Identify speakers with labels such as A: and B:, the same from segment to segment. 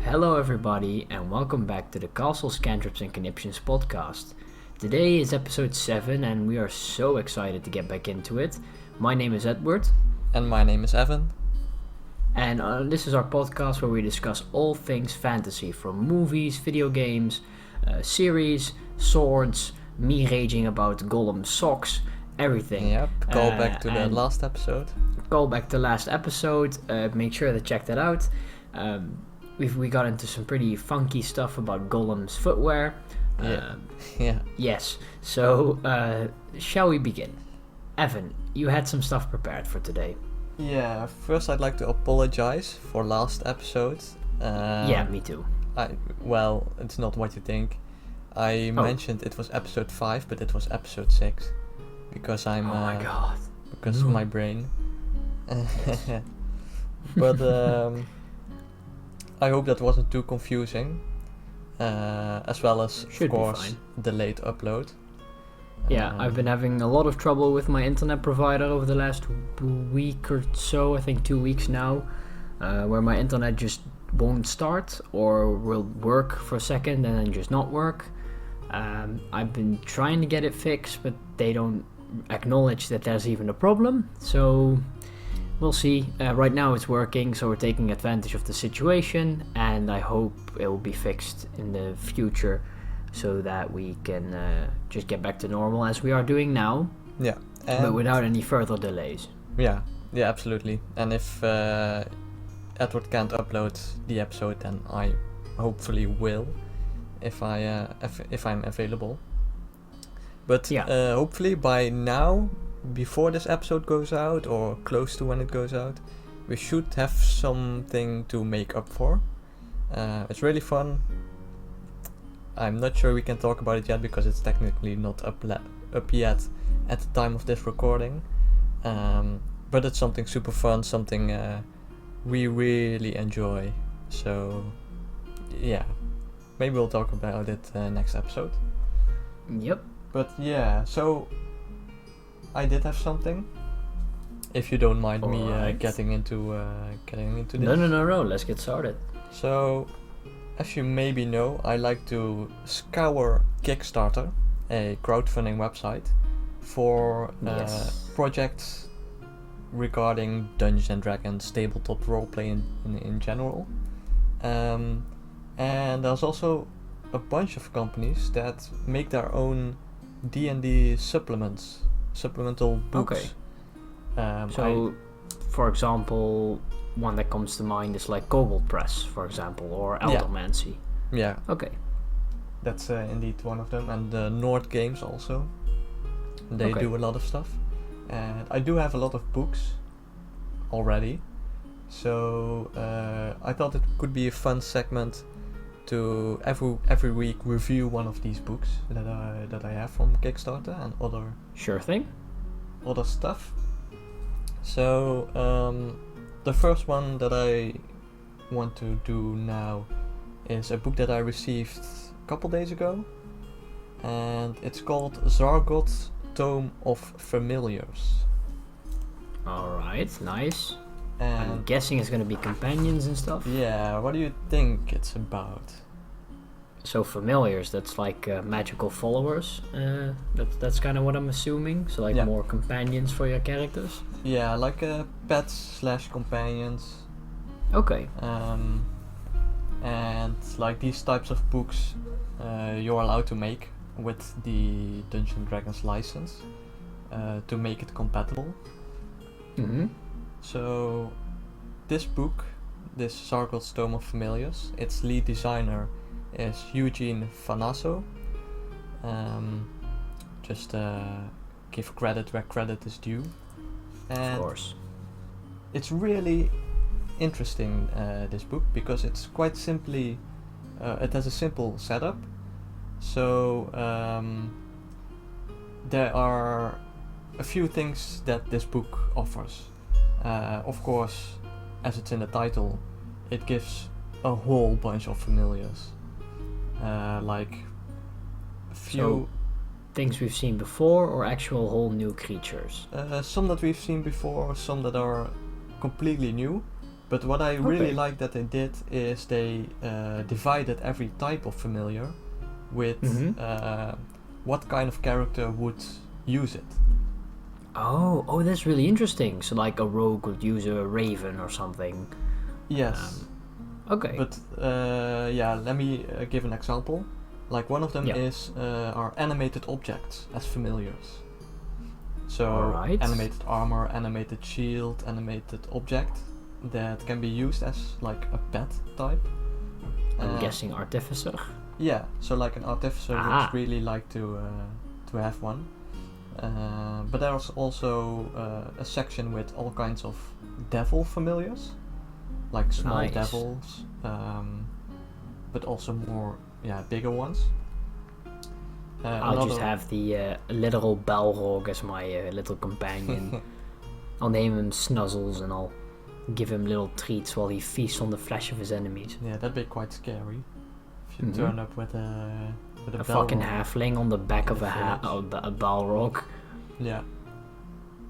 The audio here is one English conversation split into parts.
A: Hello everybody and welcome back to the Castles, Cantrips and Conniptions podcast. Today is episode 7 and we are so excited to get back into it. My name is Edward.
B: And my name is Evan.
A: And this is our podcast where we discuss all things fantasy, from movies, video games, series, swords, me raging about Gollum socks, everything.
B: Yep, call back to the last episode.
A: Call back to last episode, make sure to check that out. We got into some pretty funky stuff about Gollum's footwear.
B: Yeah.
A: Yes, so shall we begin? Evan, you had some stuff prepared for today.
B: Yeah, first I'd like to apologize for last episode.
A: Yeah, me too.
B: Well, it's not what you think. I mentioned it was episode 5, but it was episode 6. Because I'm...
A: Oh my god.
B: Because of my brain. But I hope that wasn't too confusing. As well as,
A: Should
B: of course,
A: be fine.
B: the late upload.
A: Yeah, I've been having a lot of trouble with my internet provider over the last week or so, I think 2 weeks now, where my internet just won't start or will work for a second and then just not work. I've been trying to get it fixed, but they don't acknowledge that there's even a problem, so we'll see. Right now it's working, so we're taking advantage of the situation, and I hope it will be fixed in the future so that we can just get back to normal as we are doing now.
B: Yeah.
A: But without any further delays.
B: Yeah, absolutely. And if Edward can't upload the episode, then I hopefully will, if I'm available. But
A: yeah.
B: Hopefully by now, before this episode goes out, or close to when it goes out, we should have something to make up for. It's really fun. I'm not sure we can talk about it yet because it's technically not up yet at the time of this recording. But it's something super fun, something we really enjoy. So yeah, maybe we'll talk about it next episode.
A: Yep.
B: But yeah, so I did have something. If you don't mind me getting into this.
A: No. Let's get started.
B: So, as you maybe know, I like to scour Kickstarter, a crowdfunding website, for projects regarding Dungeons and Dragons, tabletop roleplay in general. And there's also a bunch of companies that make their own D&D supplemental books.
A: Okay. For example, one that comes to mind is like Kobold Press, for example, or Eldermancy.
B: Yeah.
A: Okay.
B: That's indeed one of them, and Nord Games also. They do a lot of stuff, and I do have a lot of books already, so I thought it could be a fun segment to every week review one of these books that I have from Kickstarter and other other stuff. So the first one that I want to do now is a book that I received a couple days ago, and it's called Zargot'S Tome of Familiars.
A: Alright, nice.
B: And
A: I'm guessing it's gonna be companions and stuff.
B: Yeah, what do you think it's about?
A: So familiars, that's like magical followers. That's kind of what I'm assuming. So like more companions for your characters.
B: Yeah, like pets / companions.
A: Okay.
B: And like these types of books, you're allowed to make with the Dungeons & Dragons license to make it compatible.
A: Mm-hmm.
B: So this book, this Zargot'S Tome of Familiars, its lead designer is Eugene Fanasso. Just give credit where credit is due. And
A: of course.
B: It's really interesting, this book, because it's quite simply, it has a simple setup. So there are a few things that this book offers. Of course, as it's in the title, it gives a whole bunch of familiars. Like a few
A: things we've seen before, or actual whole new creatures?
B: Some that we've seen before, some that are completely new, But what I really
A: Okay.
B: like that they did is they divided every type of familiar with what kind of character would use it.
A: Oh, that's really interesting. So like a rogue would use a raven or something.
B: Yes.
A: Okay.
B: But let me give an example. Like one of them
A: Yeah.
B: is our animated objects as familiars. So
A: Alright.
B: animated armor, animated shield, animated object that can be used as like a pet type.
A: I'm guessing artificer.
B: Yeah, so like an artificer
A: Aha.
B: would really like to have one. But there's also a section with all kinds of devil familiars, like small
A: Nice.
B: devils, but also more bigger ones.
A: I'll just have the literal Balrog as my little companion. I'll name him Snuzzles and I'll give him little treats while he feasts on the flesh of his enemies.
B: Yeah, that'd be quite scary. If you
A: Mhm.
B: turn up with a
A: fucking
B: Balrog.
A: halfling on the back
B: in
A: of
B: the
A: a Balrog.
B: Yeah.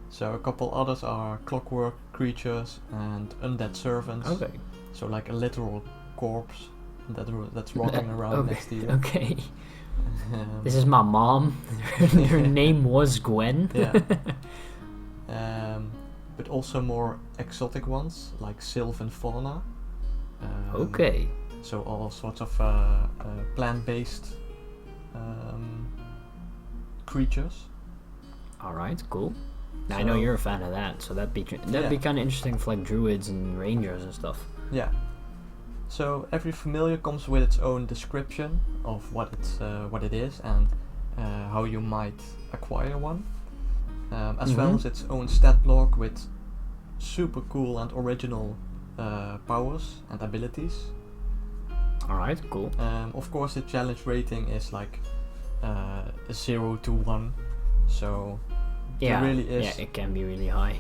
B: So a couple others are clockwork creatures and undead servants.
A: Okay.
B: So like a literal corpse that's walking around
A: Okay.
B: next to you.
A: Okay.
B: Um,
A: This is my mom. Her name was Gwen.
B: Yeah. But also more exotic ones like sylvan fauna.
A: Okay.
B: So all sorts of plant-based creatures.
A: Alright, cool. Now, I know
B: So-
A: you're a fan of that, so that'd be
B: Yeah.
A: kind of interesting for like druids and rangers and stuff.
B: Yeah. So every familiar comes with its own description of what it is and how you might acquire one, as well
A: Mhm.
B: as its own stat block with super cool and original powers and abilities.
A: Alright, cool.
B: Of course, the challenge rating is like 0 to 1, so
A: Yeah,
B: it really is.
A: yeah, it can be really high.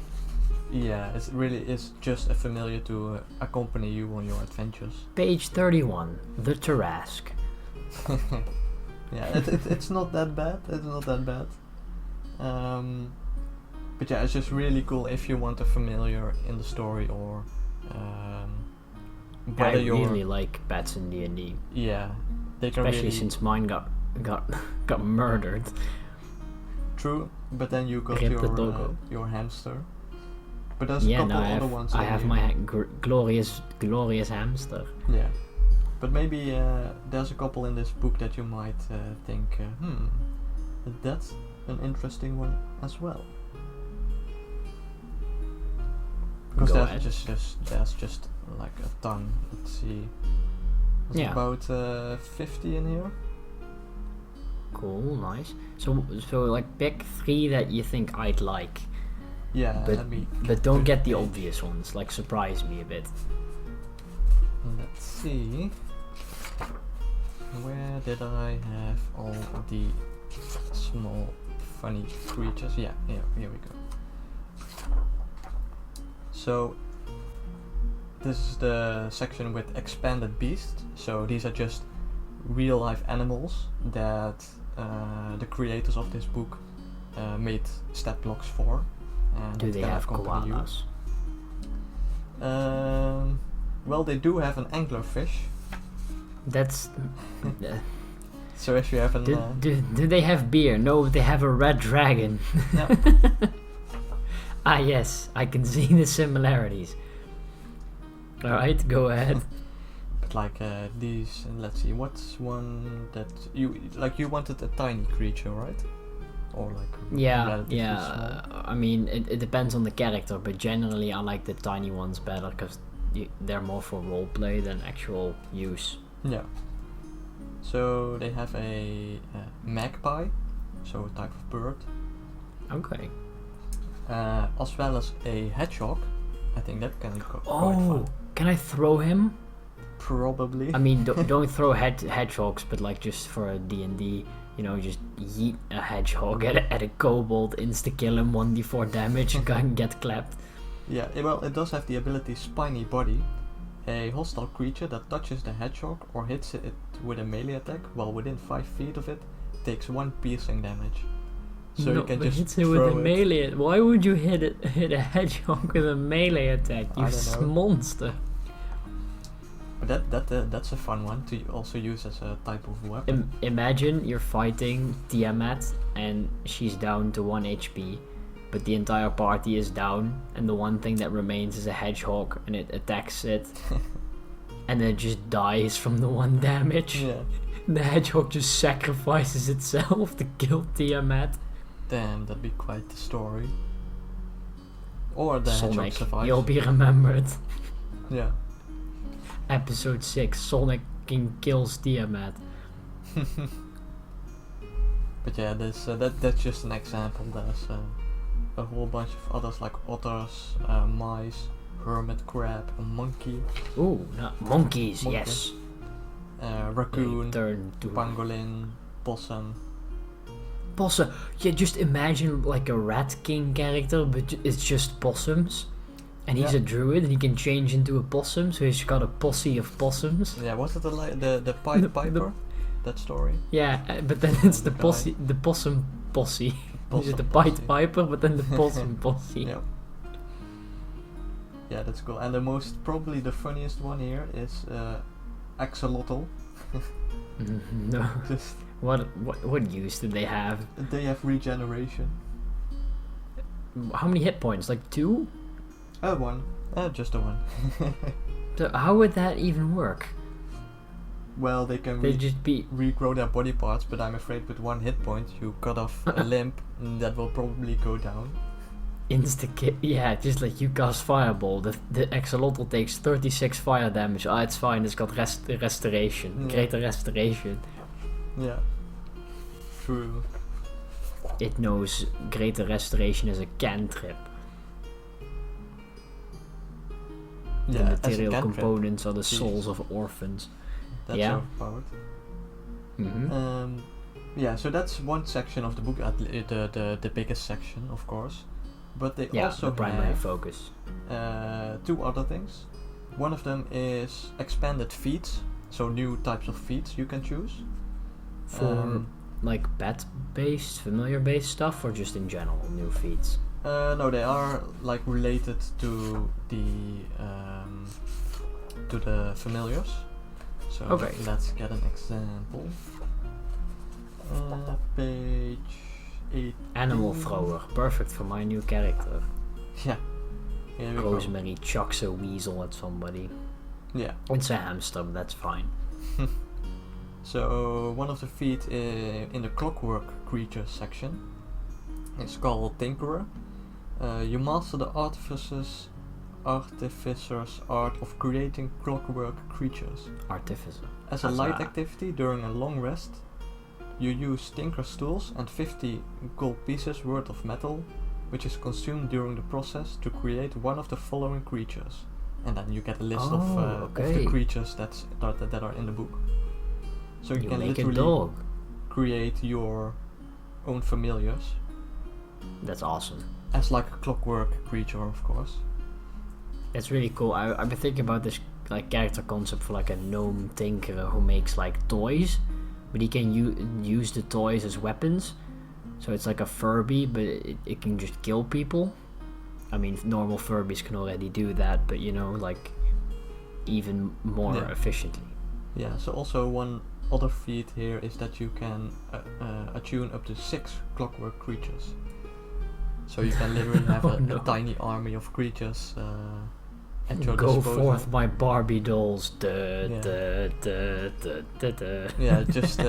B: Yeah, it really is just a familiar to accompany you on your adventures.
A: Page 31, the Tarrasque.
B: Yeah, it's not that bad. It's not that bad. But yeah, it's just really cool if you want a familiar in the story or
A: I
B: whether you're
A: really like pets in D&D,
B: yeah, they can
A: especially
B: really
A: since mine got murdered.
B: true. But then you got
A: Rip the doggo.
B: your hamster. But there's a
A: Yeah,
B: couple
A: no,
B: other ones.
A: I
B: in
A: have
B: here.
A: my glorious hamster.
B: Yeah, but maybe there's a couple in this book that you might think, that's an interesting one as well. Because
A: Go
B: there's
A: ahead.
B: there's just like a ton. Let's see, there's
A: Yeah.
B: about 50 in here.
A: Cool, nice. So like pick 3 that you think I'd like,
B: Yeah,
A: but
B: let me.
A: but don't get the
B: page.
A: obvious ones. Like surprise me a bit.
B: Let's see. Where did I have all the small funny creatures? Yeah, here we go. So this is the section with expanded beasts. So these are just real life animals that the creators of this book made stat blocks for. And
A: Do
B: that
A: they
B: can
A: have
B: accompany you.
A: koalas?
B: Well, they do have an anglerfish.
A: That's.
B: So if you have an
A: do they have beer? No, they have a red dragon.
B: yeah.
A: Ah, yes, I can see the similarities. Alright, go ahead.
B: But like these, and let's see, what's one that you wanted a tiny creature, right? Or like
A: Yeah,
B: relatively
A: yeah.
B: small?
A: I mean, it depends on the character, but generally I like the tiny ones better because they're more for roleplay than actual use.
B: Yeah. So they have a magpie, so a type of bird,
A: Okay.
B: as well as a hedgehog. I think that can be quite
A: Oh,
B: fun.
A: can I throw him?
B: Probably.
A: I mean, don't throw hedgehogs, but like just for a D&D, you know, just yeet a hedgehog at a kobold, insta-kill him, 1d4 damage, and get clapped.
B: Yeah, well, it does have the ability Spiny Body. A hostile creature that touches the hedgehog or hits it with a melee attack while within 5 feet of it takes 1 piercing damage. So you can just
A: hits it with a
B: throw it.
A: melee. Why would you hit a hedgehog with a melee attack? You
B: I don't know.
A: monster.
B: But that's a fun one to also use as a type of weapon.
A: Imagine you're fighting Tiamat and she's down to 1 HP, but the entire party is down, and the one thing that remains is a hedgehog, and it attacks it, and then it just dies from the 1 damage.
B: Yeah.
A: The hedgehog just sacrifices itself to kill Tiamat.
B: Damn, that'd be quite the story. Or the hedgehog
A: Sonic,
B: survives.
A: you'll be remembered.
B: Yeah.
A: Episode 6, Sonic King kills Tiamat.
B: But yeah, that's just an example. There's a whole bunch of others like otters, mice, hermit crab, a monkey.
A: Ooh, monkeys,
B: Monkey.
A: yes.
B: Raccoon,
A: Turn to
B: pangolin, possum.
A: possum. Yeah, just imagine like a Rat King character, but it's just possums. And he's a druid, and he can change into a possum, so he's got a posse of possums.
B: Yeah, was it the Pied Piper? That story?
A: Yeah, but then it's the
B: guy.
A: posse, the possum posse.
B: Possum
A: Is it the
B: posse.
A: Pied Piper, but then the possum posse.
B: Yeah. Yeah, that's cool. And probably the funniest one here is Axolotl.
A: No.
B: Just
A: What use did they have?
B: they have regeneration.
A: How many hit points? Like 2?
B: One. Just a one.
A: So how would that even work?
B: Well, they can
A: They just be
B: regrow their body parts, but I'm afraid with 1 hit point you cut off a limb, and that will probably go down.
A: insta-kill. Yeah, just like you cast Fireball. The Axolotl takes 36 fire damage. Ah, it's fine. It's got restoration.
B: Yeah.
A: Greater restoration.
B: Yeah. True.
A: It knows greater restoration as a cantrip. The
B: Yeah, as a
A: material
B: cantrip.
A: components are the
B: Jeez.
A: souls of orphans.
B: That's
A: Yeah.
B: overpowered.
A: Mm-hmm.
B: Yeah, so that's one section of the book, the biggest section, of course. But they
A: Yeah,
B: also
A: the primary
B: have
A: focus.
B: 2 other things. One of them is expanded feats, so new types of feats you can choose.
A: For like pet-based, familiar-based stuff, or just in general new feats?
B: No, they are like related to the familiars. So
A: Okay.
B: let's get an example. Page 8.
A: Animal thrower, perfect for my new character.
B: Yeah. Here we go.
A: Rosemary chucks a weasel at somebody.
B: Yeah.
A: It's a hamster, but that's fine.
B: So one of the feet in the Clockwork creatures section is called Tinkerer. You master the artificer's art of creating clockwork creatures.
A: Artificer.
B: As a light
A: Huzzah.
B: activity during a long rest, you use Tinker's tools and 50 gold pieces worth of metal, which is consumed during the process to create one of the following creatures. And then you get a list of the
A: okay.
B: creatures that are in the book. So you
A: You
B: can
A: make a
B: literally
A: dog.
B: create your own familiars
A: That's awesome.
B: as like a clockwork creature, of course.
A: It's really cool. I've been thinking about this like character concept for like a gnome tinkerer who makes like toys, but he can use the toys as weapons. So it's like a Furby, but it can just kill people. I mean, normal Furbies can already do that, but you know, like even more efficiently.
B: Yeah, so also one other feat here is that you can attune up to 6 clockwork creatures. So you can literally have a tiny army of creatures at your
A: Go
B: disposal.
A: forth, my Barbie dolls.
B: Yeah, just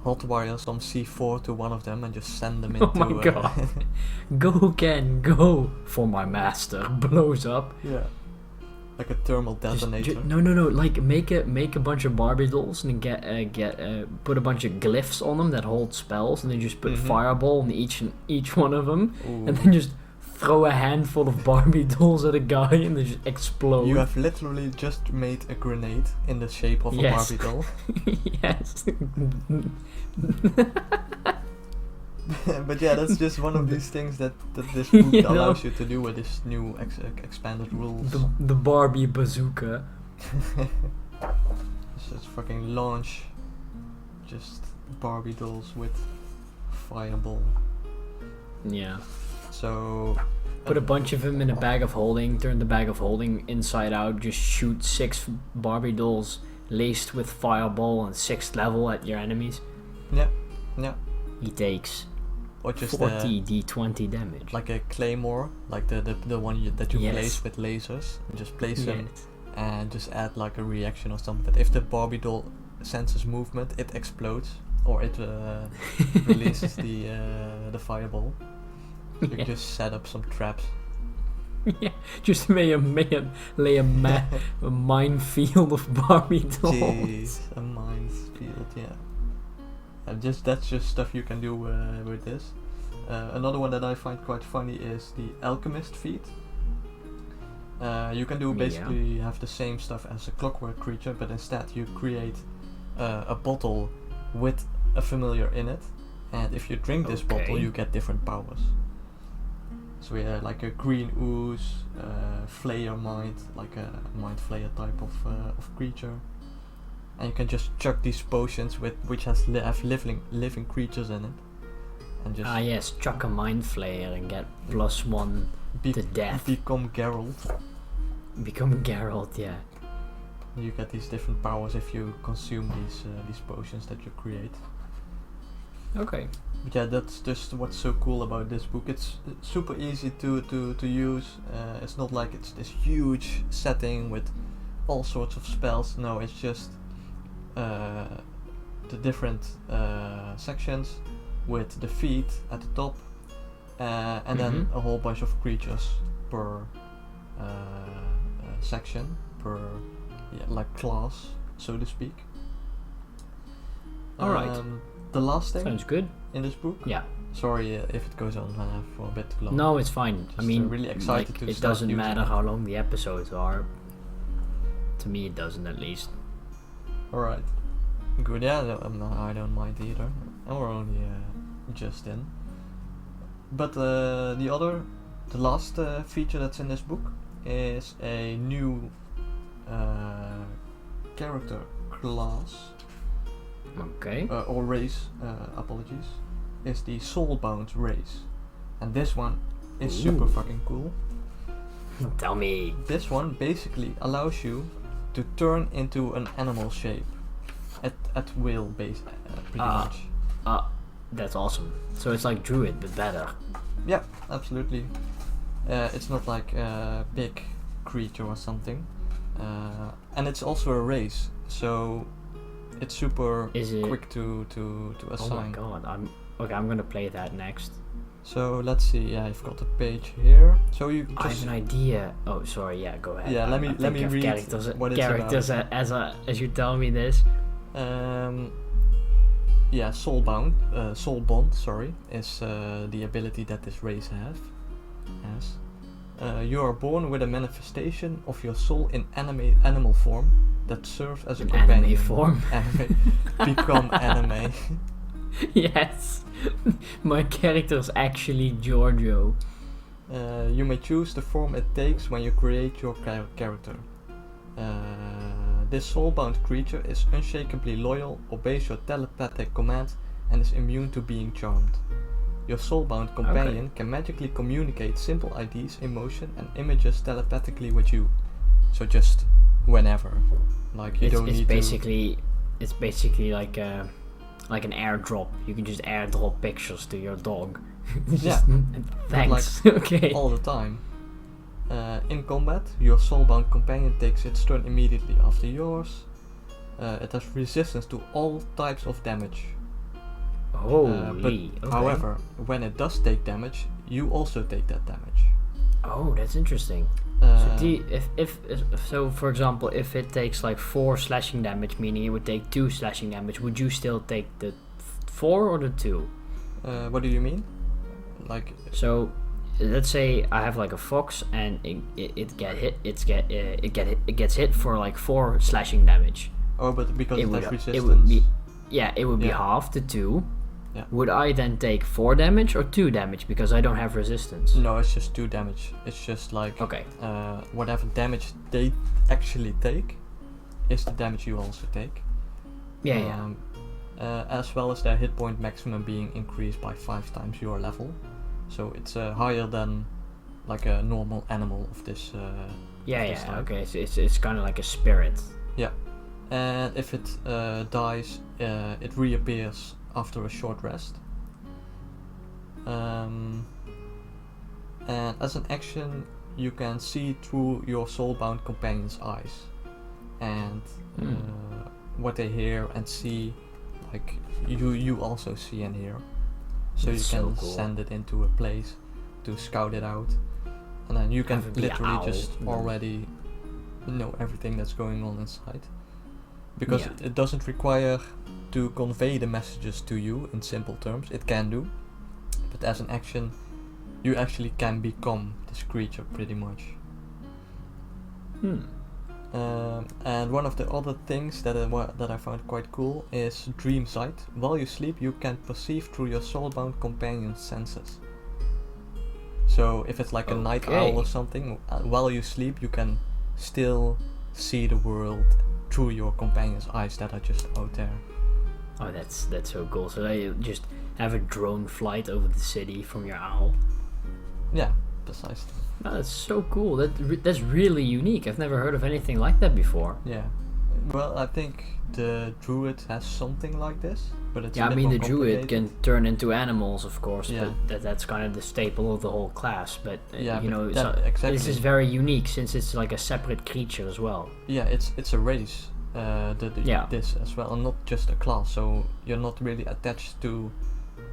B: hotwire some C4 to one of them and just send them into...
A: Oh my god. Go Ken, go! For my master. Blows up.
B: Yeah. Like a thermal detonator.
A: No. Like make a bunch of Barbie dolls and then put a bunch of glyphs on them that hold spells, and then just put fireball on each one of them,
B: Ooh.
A: and then just throw a handful of Barbie dolls at a guy and they just explode.
B: You have literally just made a grenade in the shape of a Barbie doll.
A: Yes.
B: But yeah, that's just one of these things that this book
A: You know?
B: allows you to do with this new expanded rules.
A: The Barbie bazooka.
B: Just fucking launch just Barbie dolls with fireball.
A: Yeah.
B: So
A: Put a bunch of them in a bag of holding, turn the bag of holding inside out, just shoot 6 Barbie dolls laced with fireball on 6th level at your enemies.
B: Yeah.
A: He takes
B: Or just
A: 40 d20 damage.
B: like a claymore, like the one that you
A: Yes.
B: place with lasers. You just place them
A: Yes.
B: and just add like a reaction or something. But if the Barbie doll senses movement, it explodes or it releases the fireball. You can just set up some traps.
A: Yeah, just lay a minefield of Barbie dolls.
B: Jeez, a minefield, yeah. And that's just stuff you can do with this. Another one that I find quite funny is the alchemist feat. You can do basically have the same stuff as a clockwork creature, but instead you create a bottle with a familiar in it, and if you drink this bottle, you get different powers. So we have like a green ooze, flayer mind, like a mind flayer type of creature, and you can just chuck these potions which have living creatures in it, and just
A: yes, chuck a mind flayer and get +1 to death.
B: Become Geralt.
A: Become Geralt, yeah.
B: You get these different powers if you consume these potions that you create.
A: Okay.
B: But yeah, that's just what's so cool about this book. It's super easy to use. It's not like it's this huge setting with all sorts of spells. No, it's just the different sections with the feet at the top, and then a whole bunch of creatures per section, per like class, so to speak.
A: Alright.
B: The last thing
A: Sounds good.
B: in this book.
A: Yeah.
B: Sorry if it goes on for a bit too long.
A: No, it's fine.
B: Just,
A: I mean,
B: really excited
A: like,
B: to
A: it
B: start
A: doesn't
B: using
A: matter
B: it.
A: how long the episodes are. To me, it doesn't, at least.
B: Alright. Good, yeah, I don't mind either. And we're only just in. But the last feature that's in this book is a new character class.
A: Okay.
B: Or race, apologies, is the Soulbound race. And this one is super fucking cool.
A: Tell me.
B: This one basically allows you to turn into an animal shape at will, pretty much.
A: That's awesome. So it's like Druid, but better.
B: Yeah, absolutely. It's not like a big creature or something. And it's also a race, so it's super quick to assign.
A: Oh my god, I'm gonna play that next.
B: So let's see. Yeah, I've got the page here. So you just
A: I have an idea. Oh, sorry. Yeah, go ahead.
B: Yeah, let me read
A: characters,
B: what it's
A: characters
B: about.
A: as you tell me this.
B: Yeah, Soulbond. Sorry, is the ability that this race has. You are born with a manifestation of your soul in animal form that serves as a companion.
A: Anime form.
B: Become anime.
A: Yes. My character is actually Giorgio.
B: You may choose the form it takes when you create your character. This soulbound creature is unshakably loyal, obeys your telepathic commands, and is immune to being charmed. Your soulbound companion can magically communicate simple ideas, emotion, and images telepathically with you. So just whenever, like you don't need to.
A: It's basically like an airdrop. You can just airdrop pictures to your dog.
B: Yeah.
A: Thanks.
B: Like,
A: okay.
B: all the time. In combat, your soulbound companion takes its turn immediately after yours. It has resistance to all types of damage.
A: Holy.
B: However, when it does take damage, you also take that damage.
A: Oh, that's interesting. So for example, if it takes like 4 slashing damage, meaning it would take 2 slashing damage, would you still take the 4 or the 2?
B: What do you mean? Like.
A: So, let's say I have like a fox and it gets hit for like 4 slashing damage.
B: Oh, but because it has resistance.
A: It would be half the 2.
B: Yeah.
A: Would I then take 4 damage or 2 damage because I don't have resistance?
B: No, it's just 2 damage. It's just like whatever damage they actually take is the damage you also take.
A: Yeah.
B: As well as their hit point maximum being increased by 5 times your level. So it's higher than like a normal animal of this. This type.
A: Okay. So it's kind of like a spirit.
B: Yeah, and if it dies, it reappears after a short rest. And as an action, you can see through your soulbound companion's eyes, and what they hear and see, like you also see and hear. So
A: That's
B: you
A: so
B: can
A: cool.
B: send it into a place to scout it out, and then you can
A: Have it be an
B: literally
A: owl.
B: just already know everything that's going on inside, because it doesn't require to convey the messages to you in simple terms. It can do, but as an action, you actually can become this creature pretty much. And one of the other things that I found quite cool is dream sight. While you sleep, you can perceive through your soulbound companion's senses. So if it's like a night owl or something, while you sleep, you can still see the world through your companion's eyes that are just out there.
A: Oh, that's so cool. So they just have a drone flight over the city from your owl.
B: Yeah, precisely.
A: Oh, that's so cool. That's really unique. I've never heard of anything like that before.
B: Yeah. Well, I think the druid has something like this, but it's
A: Yeah,
B: a
A: I
B: bit
A: mean
B: more
A: the druid
B: complicated.
A: can turn into animals, of course,
B: Yeah.
A: but that's kind of the staple of the whole class. But
B: Yeah,
A: you
B: but
A: know,
B: that-
A: so
B: exactly.
A: this is very unique since it's like a separate creature as well.
B: Yeah, it's a race. This as well, and not just a class. So you're not really attached to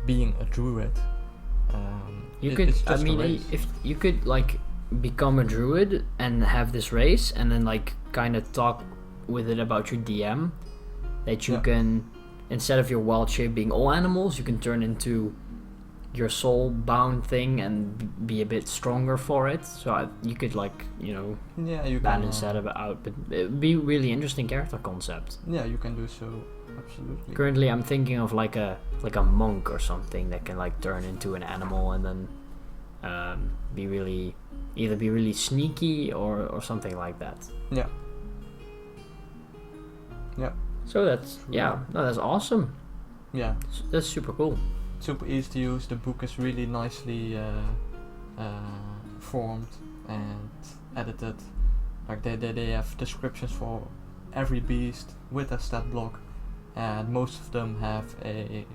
B: being a druid. It's just a race.
A: If you could like become a druid and have this race, and then like kind of talk with it about your DM, that you can, instead of your wild shape being all animals, you can turn into your soul bound thing and be a bit stronger for it. So you could like, you know,
B: Yeah, you can.
A: balance that out, but it would be really interesting character concept.
B: Yeah, you can do so. Absolutely.
A: Currently, I'm thinking of like a monk or something that can like turn into an animal and then be really sneaky or something like that.
B: Yeah. Yeah.
A: So that's that's awesome.
B: Yeah.
A: That's super cool.
B: Super easy to use. The book is really nicely formed and edited. Like they have descriptions for every beast with a stat block, and most of them have a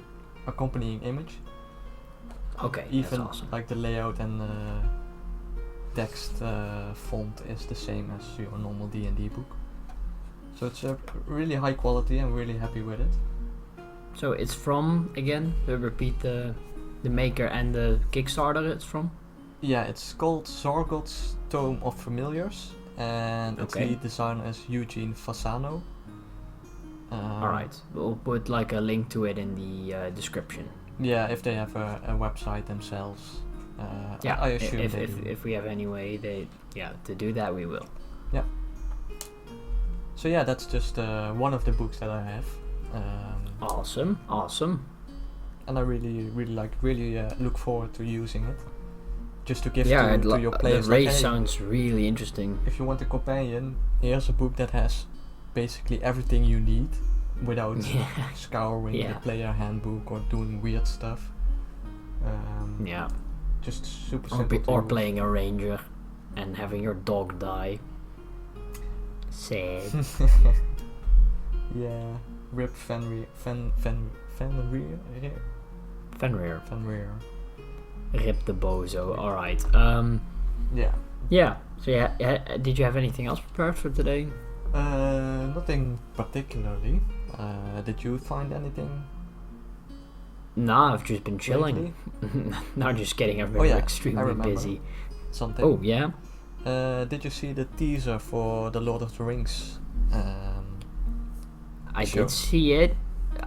B: accompanying image.
A: Okay,
B: Even
A: that's awesome.
B: like the layout and text font is the same as your normal D&D book. So it's really high quality. I'm really happy with it.
A: So it's from, again, to repeat the maker and the Kickstarter it's from?
B: Yeah, it's called Zargot'S Tome of Familiars, and its lead designer is Eugene Fasano.
A: Alright, we'll put like a link to it in the description.
B: Yeah, if they have a website themselves. I assume
A: if we have any way to do that, we will.
B: Yeah. So yeah, that's just one of the books that I have.
A: Awesome.
B: And I really look forward to using it. Just to give to your players.
A: The race
B: like, hey,
A: sounds really interesting.
B: if you want a companion, here's a book that has basically everything you need without scouring the player handbook or doing weird stuff. Just super simple.
A: Or playing a ranger and having your dog die. Sad.
B: Yeah. Rip Fenrir. Fenrir.
A: Rip the bozo. Alright.
B: Yeah.
A: Yeah. So did you have anything else prepared for today?
B: Nothing particularly. Did you find anything?
A: Nah, I've just been chilling. No, just kidding. I've been extremely busy.
B: Something.
A: Oh yeah.
B: Did you see the teaser for the Lord of the Rings?
A: I did see it.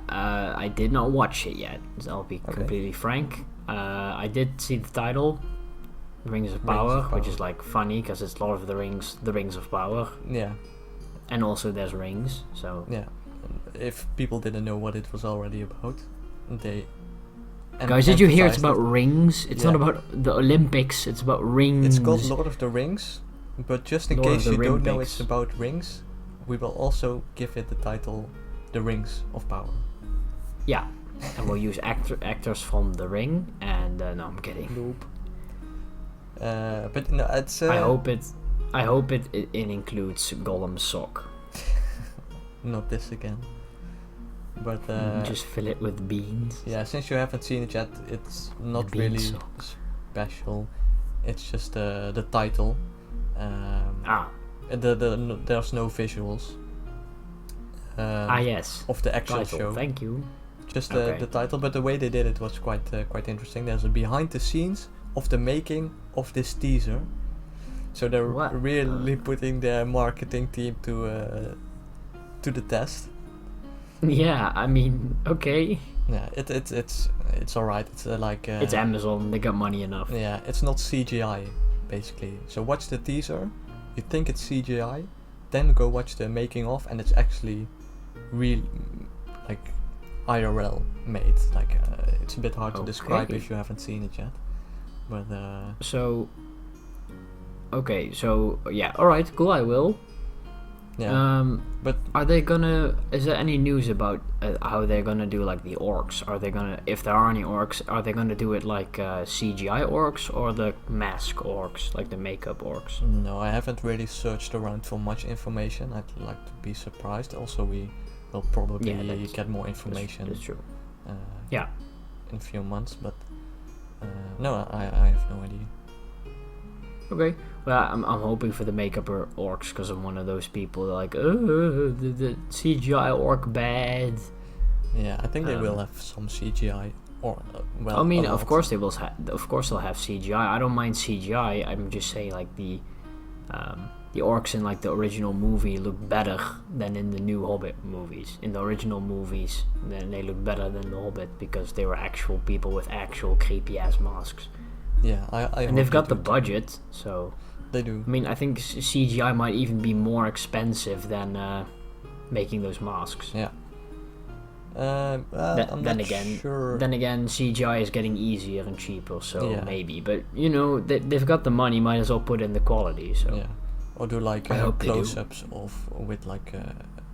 A: I did not watch it yet. So I'll be completely frank. I did see the title, Rings of Power, which is like funny because it's Lord of the Rings, the Rings of Power.
B: Yeah.
A: And also there's rings. So
B: yeah. If people didn't know what it was already about, they.
A: Guys, did you hear it's about rings? It's not about the Olympics. It's about rings.
B: It's called Lord of the Rings, but just in case you don't know it's about rings, we will also give it the title The Rings of Power.
A: Yeah, and we'll use actors from The Ring. And no, I'm kidding.
B: Nope. But no, it's.
A: I hope it includes Gollum's sock.
B: Not this again. But
A: just fill it with beans.
B: Yeah, since you haven't seen it yet, it's not really special. It's just the title. There's no visuals.
A: Yes.
B: Of the actual
A: title,
B: show.
A: Thank you.
B: Just the title, but the way they did it was quite interesting. There's a behind the scenes of the making of this teaser. So they're really putting their marketing team to the test.
A: Yeah, I mean, okay.
B: Yeah, it's alright. It's like
A: it's Amazon. They got money enough.
B: Yeah, it's not CGI basically. So watch the teaser. You think it's CGI, then go watch the making of, and it's actually real, like IRL made. Like it's a bit hard to describe if you haven't seen it yet. But
A: So yeah, all right, cool. I will.
B: Yeah. But
A: are they gonna? Is there any news about how they're gonna do like the orcs? Are they gonna, if there are any orcs, are they gonna do it like CGI orcs or the mask orcs, like the makeup orcs?
B: No, I haven't really searched around for much information. I'd like to be surprised. Also, we will probably get more information.
A: That's true.
B: In a few months, but no, I have no idea.
A: Okay, well, I'm hoping for the makeup orcs because I'm one of those people like, oh, the CGI orc bad.
B: Yeah, I think they will have some CGI. Or
A: I mean, of course they will. Of course they'll have CGI. I don't mind CGI. I'm just saying like the orcs in like the original movie look better than in the new Hobbit movies. In the original movies, then they look better than the Hobbit because they were actual people with actual creepy ass masks.
B: Yeah,
A: and they've got the budget, so
B: they do.
A: I mean, I think CGI might even be more expensive than making those masks.
B: Yeah. I'm
A: then
B: not sure.
A: Then again, CGI is getting easier and cheaper, so
B: Yeah.
A: maybe. But you know, they've got the money, might as well put in the quality. So
B: Yeah. Or do like close-ups with like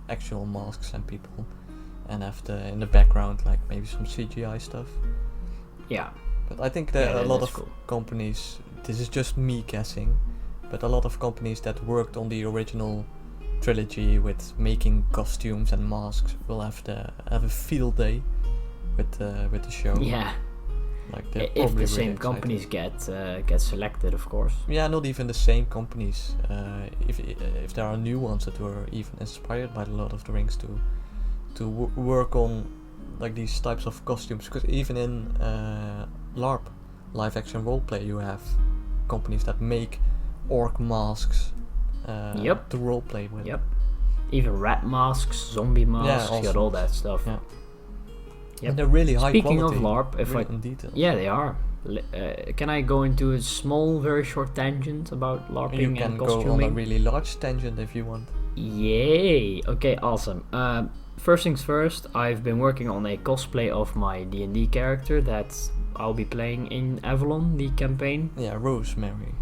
B: actual masks and people, and have in the background like maybe some CGI stuff.
A: Yeah.
B: But I think there are a lot of companies, this is just me guessing, but a lot of companies that worked on the original trilogy with making costumes and masks will have a field day with the show.
A: Yeah.
B: Like
A: if the same companies get selected, of course.
B: Yeah, not even the same companies. If there are new ones that were even inspired by the Lord of the Rings to work on like these types of costumes, because even in LARP, live action roleplay, you have companies that make orc masks to roleplay with.
A: Yep. Even rat masks, zombie masks, you got all that stuff.
B: Yeah.
A: Yep.
B: And they're really high
A: Speaking
B: quality.
A: Speaking of LARP,
B: in detail.
A: Yeah, they are. Can I go into a small, very short tangent about LARPing and costuming?
B: You can go on a really large tangent if you want.
A: Yay! Okay, awesome. First things first, I've been working on a cosplay of my D&D character that I'll be playing in Avalon, the campaign.
B: Yeah, Rosemary.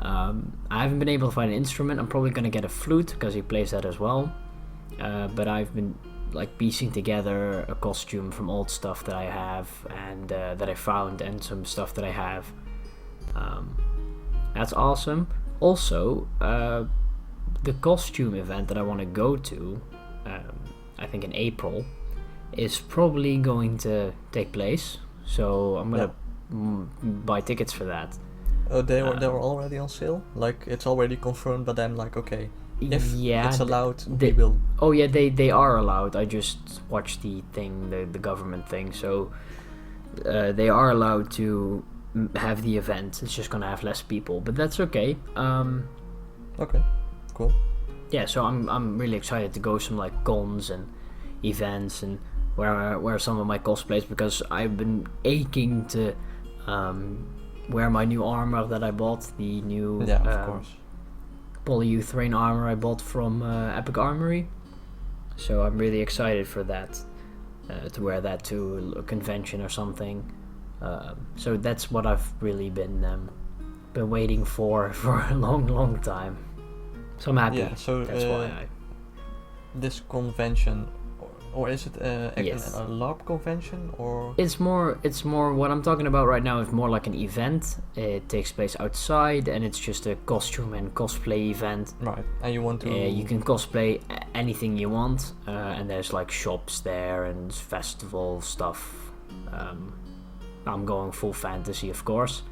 A: I haven't been able to find an instrument. I'm probably going to get a flute because he plays that as well. But I've been like piecing together a costume from old stuff that I have and that I found, and some stuff that I have. That's awesome. Also, the costume event that I want to go to, I think in April, is probably going to take place. So I'm gonna buy tickets for that.
B: Oh, they were already on sale. Like it's already confirmed, but I'm like, okay, if it's allowed, we will.
A: Oh yeah, they are allowed. I just watched the thing, the government thing. So they are allowed to have the event. It's just gonna have less people, but that's okay.
B: Okay, cool.
A: Yeah, so I'm really excited to go some like cons and events and wear some of my cosplays, because I've been aching to wear my new armor that I bought, the new
B: of course,
A: polyurethane armor I bought from Epic Armory. So I'm really excited for that, to wear that to a convention or something. So that's what I've really been waiting for a long time. So I'm happy.
B: Yeah, so
A: that's why
B: this convention, Or is it
A: Yes.
B: a LARP convention or?
A: It's more what I'm talking about right now is more like an event. It takes place outside and it's just a costume and cosplay event.
B: Right, and you want to...
A: You can cosplay anything you want, and there's like shops there and festival stuff. I'm going full fantasy, of course.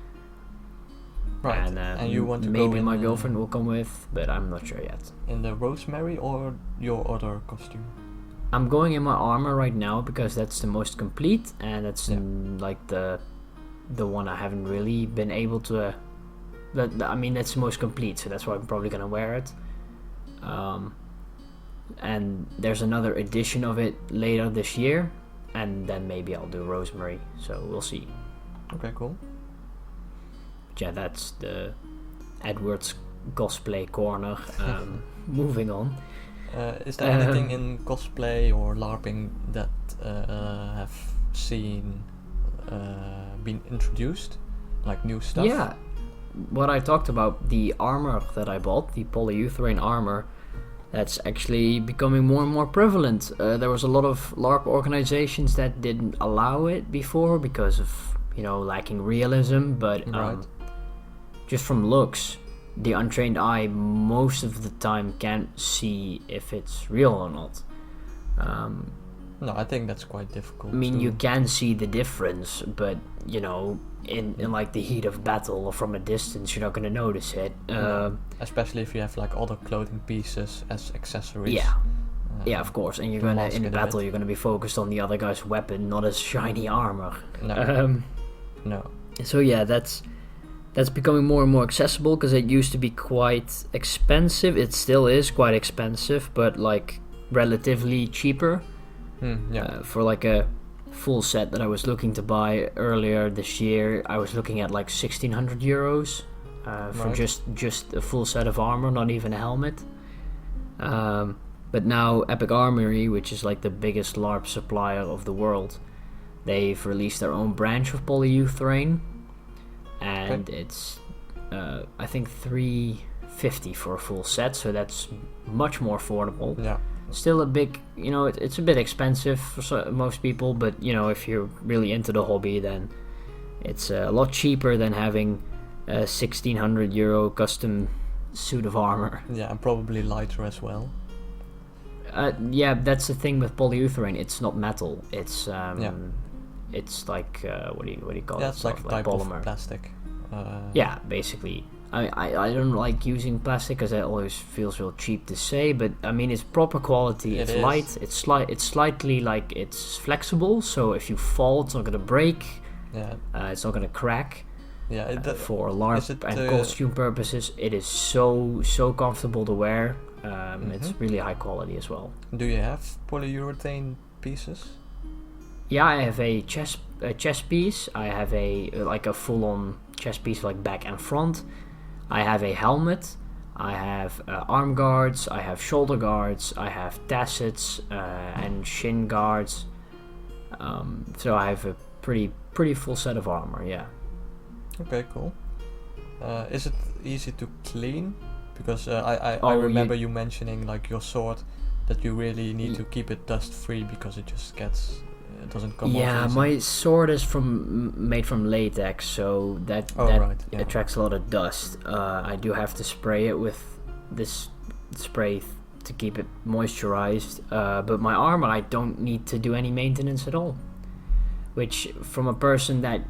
B: Right,
A: And
B: you want to
A: maybe
B: go
A: my
B: in,
A: girlfriend will come with, but I'm not sure yet.
B: in the Rosemary or your other costume?
A: I'm going in my armor right now because that's the most complete, and that's like the one I haven't really been able to. That's the most complete, so that's why I'm probably gonna wear it. And there's another edition of it later this year, and then maybe I'll do Rosemary. So we'll see.
B: Okay, cool.
A: But yeah, that's the Edward's cosplay corner. Moving on.
B: Is there anything in cosplay or LARPing that have been introduced, like new stuff?
A: Yeah, what I talked about, the armor that I bought, the polyurethane armor, that's actually becoming more and more prevalent. There was a lot of LARP organizations that didn't allow it before because of, lacking realism, but
B: Right.
A: just from looks, the untrained eye most of the time can't see if it's real or not.
B: No, I think that's quite difficult.
A: I mean, you can see the difference, but in like the heat of battle or from a distance, you're not going to notice it.
B: Especially if you have like other clothing pieces as accessories.
A: Yeah, of course. And you're
B: to
A: gonna
B: mask
A: in
B: it a
A: battle,
B: bit.
A: you're gonna be focused on the other guy's weapon, not his shiny armor.
B: No. No.
A: So yeah, that's becoming more and more accessible because it used to be quite expensive. It still is quite expensive, but like relatively cheaper. For like a full set that I was looking to buy earlier this year, I was looking at like 1,600 euros for
B: Right.
A: just a full set of armor, not even a helmet. But now Epic Armory, which is like the biggest LARP supplier of the world, they've released their own branch of polyurethane, and it's I think $350 for a full set, so that's much more affordable.
B: Yeah.
A: Still a big, it's a bit expensive for most people, but if you're really into the hobby, then it's a lot cheaper than having a 1,600 euro custom suit of armor.
B: Yeah, and probably lighter as well.
A: Yeah, that's the thing with polyurethane. It's not metal. It's it's like what do you call
B: Yeah,
A: it?
B: it's like a
A: Stuff
B: type
A: polymer.
B: of plastic.
A: Yeah, basically. I don't like using plastic because it always feels real cheap to say, but I mean it's proper quality. It's
B: It is.
A: light. It's slightly like it's flexible, so if you fall, it's not gonna break.
B: Yeah.
A: It's not gonna crack.
B: Yeah.
A: For
B: is
A: LARP
B: it,
A: and costume purposes, it is so comfortable to wear. It's really high quality as well.
B: Do you have polyurethane pieces?
A: Yeah, I have a chest piece. I have a full-on chest piece, like back and front. I have a helmet. I have arm guards. I have shoulder guards. I have tassets and shin guards. So I have a pretty full set of armor. Yeah.
B: Okay, cool. Is it easy to clean? Because I
A: Oh,
B: remember you mentioning like your sword that you really need to keep it dust free because it just it doesn't come off.
A: Yeah,
B: easy.
A: my sword is made from latex, so that
B: Right, yeah.
A: attracts a lot of dust. I do have to spray it with this spray to keep it moisturized. But my armor, I don't need to do any maintenance at all. Which, from a person that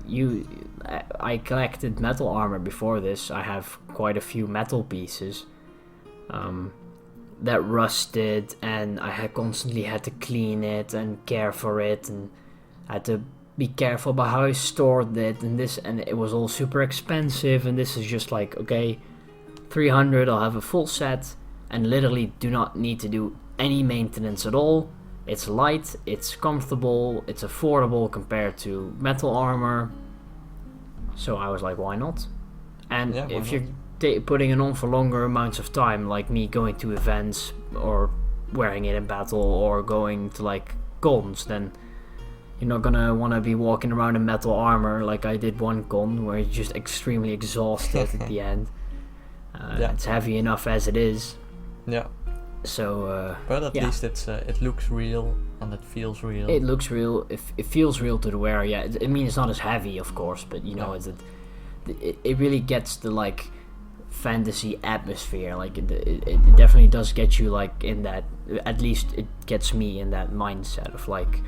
A: I collected metal armor before this. I have quite a few metal pieces that rusted, and I had constantly had to clean it and care for it, and I had to be careful about how I stored it, and it was all super expensive. And this is just like, okay, 300, I'll have a full set, and literally do not need to do any maintenance at all. It's light, it's comfortable, it's affordable compared to metal armor. So I was like, why not? And
B: Yeah, why
A: if
B: not?
A: you're putting it on for longer amounts of time, like me going to events or wearing it in battle or going to like cons, then you're not gonna want to be walking around in metal armor like I did one con where you're just extremely exhausted at the end.
B: Yeah.
A: It's heavy enough as it is.
B: Yeah.
A: So
B: But at
A: yeah.
B: least it looks real and it feels real.
A: It looks real. It feels real to the wearer. Yeah, I mean it's not as heavy, of course, but you know, it really gets the like fantasy atmosphere. Like it definitely does get you like in that. At least it gets me in that mindset of like,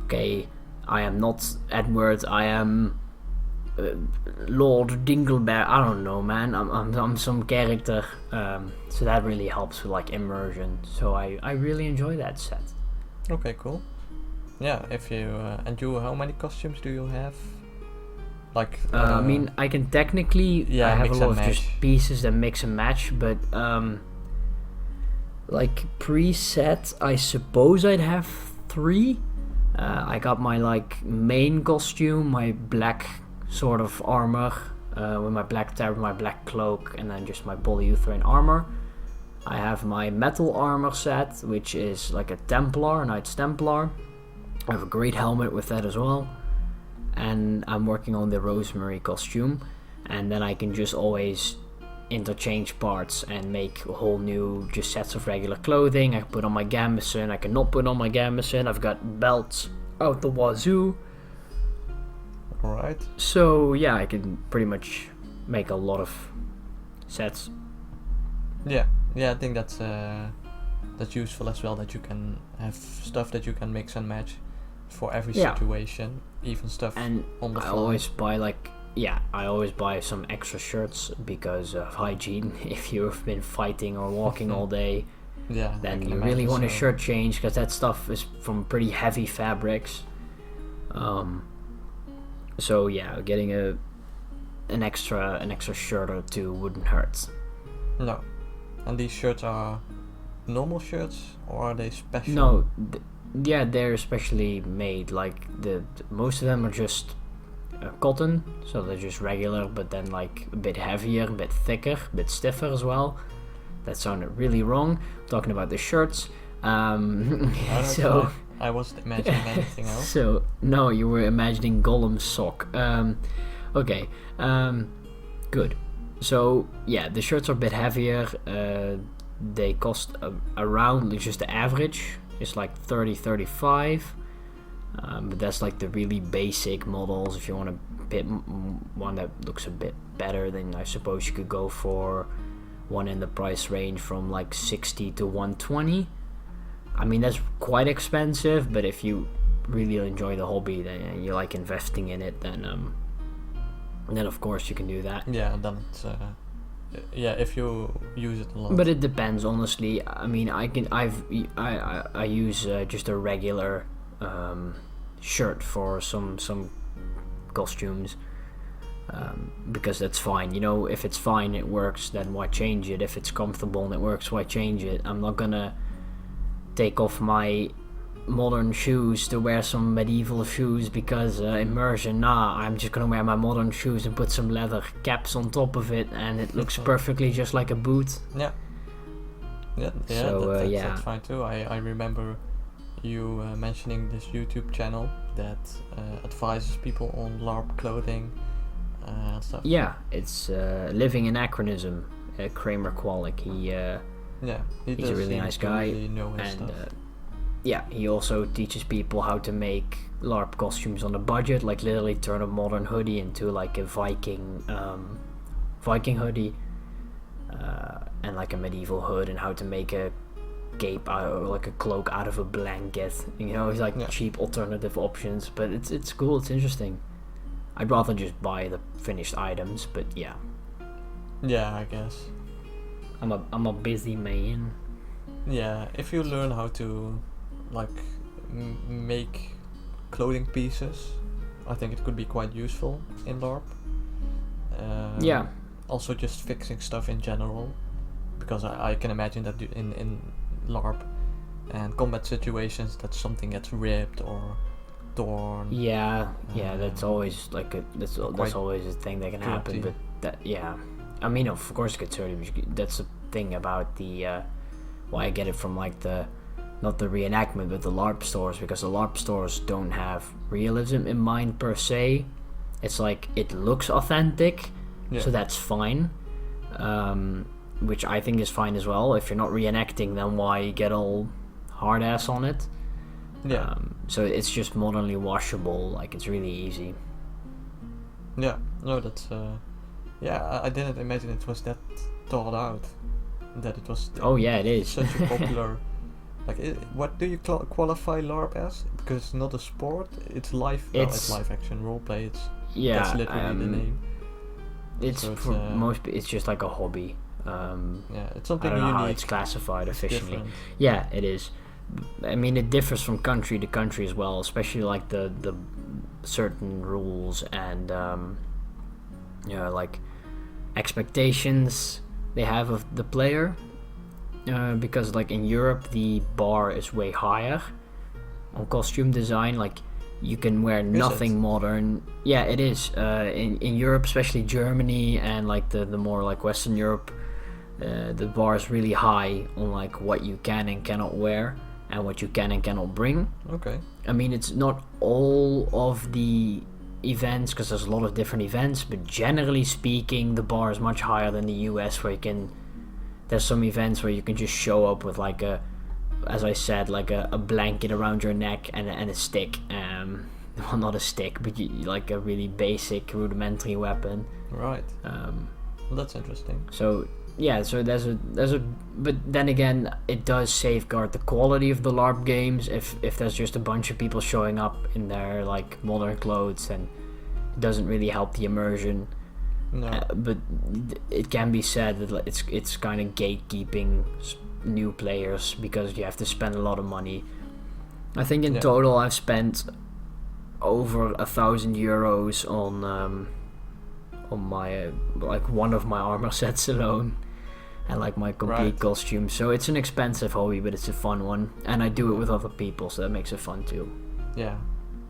A: okay, I am not Edward. I am Lord Dingleberry. I don't know, man. I'm some character. So that really helps with like immersion. So I really enjoy that set.
B: Okay, cool. Yeah, if you and you, how many costumes do you have? Like,
A: I mean, I can technically,
B: yeah,
A: I have a
B: mix
A: lot
B: and
A: of just
B: match.
A: pieces that mix and match, but like preset, I suppose I'd have 3. I got my like main costume, my black sort of armor, with my black tab, my black cloak, and then just my polyurethane armor. I have my metal armor set, which is like a Templar, a Knights Templar. I have a great helmet with that as well. And I'm working on the Rosemary costume, and then I can just always interchange parts and make a whole new just sets of regular clothing. I can put on my gambeson, I can not put on my gambeson. I've got belts out the wazoo.
B: Alright.
A: So yeah, I can pretty much make a lot of sets.
B: Yeah, I think that's useful as well, that you can have stuff that you can mix and match for every situation, even stuff
A: and
B: on the fly.
A: I always buy some extra shirts because of hygiene. If you've been fighting or walking all day, then you really want a shirt change, because that stuff is from pretty heavy fabrics. So yeah, getting an extra shirt or 2 wouldn't hurt.
B: No. And these shirts are normal shirts, or are they special?
A: No, yeah, they're specially made. Like most of them are just cotton, so they're just regular, but then like a bit heavier, a bit thicker, a bit stiffer as well. That sounded really wrong. I'm talking about the shirts. So
B: I wasn't imagining anything else.
A: So no, you were imagining Gollum's sock. Okay. Good. So yeah, the shirts are a bit heavier. They cost around, just the average is like 30-35. But that's like the really basic models. If you want one that looks a bit better, then I suppose you could go for one in the price range from like 60 to 120. I mean, that's quite expensive, but if you really enjoy the hobby, then you like investing in it, then of course you can do that.
B: Yeah, then it's if you use it a lot.
A: But it depends, honestly. I mean, I use just a regular shirt for some costumes, because that's fine. You know, if it's fine, it works, then why change it? If it's comfortable and it works, why change it? I'm not gonna take off my modern shoes to wear some medieval shoes because immersion. Nah, I'm just gonna wear my modern shoes and put some leather caps on top of it, and it looks perfectly just like a boot.
B: Yeah.
A: So
B: that's fine too. I remember you mentioning this YouTube channel that advises people on LARP clothing and stuff.
A: Yeah, it's Living Anachronism. Kramer Kwalik. He's a really nice guy,
B: really know his
A: and
B: stuff.
A: he also teaches people how to make LARP costumes on a budget, like literally turn a modern hoodie into like a Viking hoodie, and like a medieval hood, and how to make a cape or like a cloak out of a blanket. You know, it's like cheap alternative options, but it's cool, it's interesting. I'd rather just buy the finished items, but yeah.
B: Yeah, I guess.
A: I'm a busy man.
B: Yeah, if you learn how to like make clothing pieces, I think it could be quite useful in LARP.
A: Yeah.
B: Also just fixing stuff in general, because I can imagine that in LARP and combat situations that something gets ripped or torn.
A: Yeah, that's always like that's always a thing that can happen. But I mean, of course it gets hurt. That's the thing about the why I get it from like not the reenactment, but the LARP stores, because the LARP stores don't have realism in mind per se. It's like it looks authentic, so that's fine. which I think is fine as well. If you're not reenacting, then why get all hard ass on it?
B: Yeah.
A: So it's just modernly washable. Like, it's really easy.
B: Yeah. No, that's. I didn't imagine it was that thought out. That it was.
A: Oh yeah, it is.
B: Such a popular. Like, what do you qualify LARP as? Because it's not a sport. It's live. It's live action roleplay. That's literally the name.
A: It's
B: so
A: for most. It's just like a hobby.
B: It's something
A: I don't know
B: unique.
A: how it's classified officially.
B: Different.
A: Yeah, it is. I mean, it differs from country to country as well, especially like the certain rules and like expectations they have of the player. Because like in Europe, the bar is way higher on costume design. Like, you can wear nothing modern. Yeah, it is. In Europe, especially Germany and like the more like Western Europe, the bar is really high on like what you can and cannot wear and what you can and cannot bring.
B: Okay.
A: I mean, it's not all of the events, because there's a lot of different events, but generally speaking, the bar is much higher than the US, where you can. There's some events where you can just show up with like as I said, like a blanket around your neck and a stick. Well, not a stick, but like a really basic rudimentary weapon.
B: Right. Well, that's interesting.
A: So yeah, so there's a, but then again, it does safeguard the quality of the LARP games. If there's just a bunch of people showing up in their like modern clothes, then it doesn't really help the immersion.
B: No.
A: But it can be said that it's kind of gatekeeping new players, because you have to spend a lot of money. I think in total I've spent over €1,000 on my like one of my armor sets alone, and like my complete costume. So it's an expensive hobby, but it's a fun one, and I do it with other people, so that makes it fun too.
B: Yeah,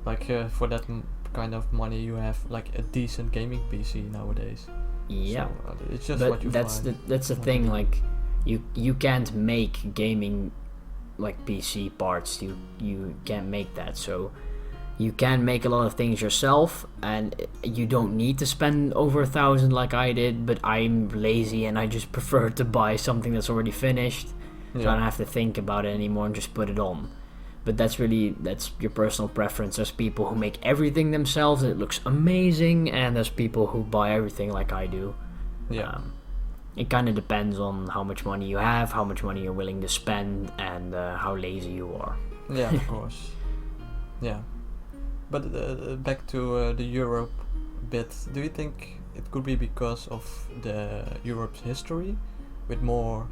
B: like for that kind of money, you have like a decent gaming PC nowadays.
A: Yeah,
B: so, it's just
A: but
B: what you
A: that's
B: find.
A: That's the thing. Like, you can't make gaming like PC parts. You can't make that. So you can make a lot of things yourself, and you don't need to spend over 1,000 like I did. But I'm lazy, and I just prefer to buy something that's already finished, so I don't have to think about it anymore and just put it on. But that's your personal preference. There's people who make everything themselves and it looks amazing, and there's people who buy everything like I do.
B: Yeah.
A: It kind of depends on how much money you have, how much money you're willing to spend, and how lazy you are.
B: Yeah, of course. Yeah. But back to the Europe bit. Do you think it could be because of the Europe's history, with more,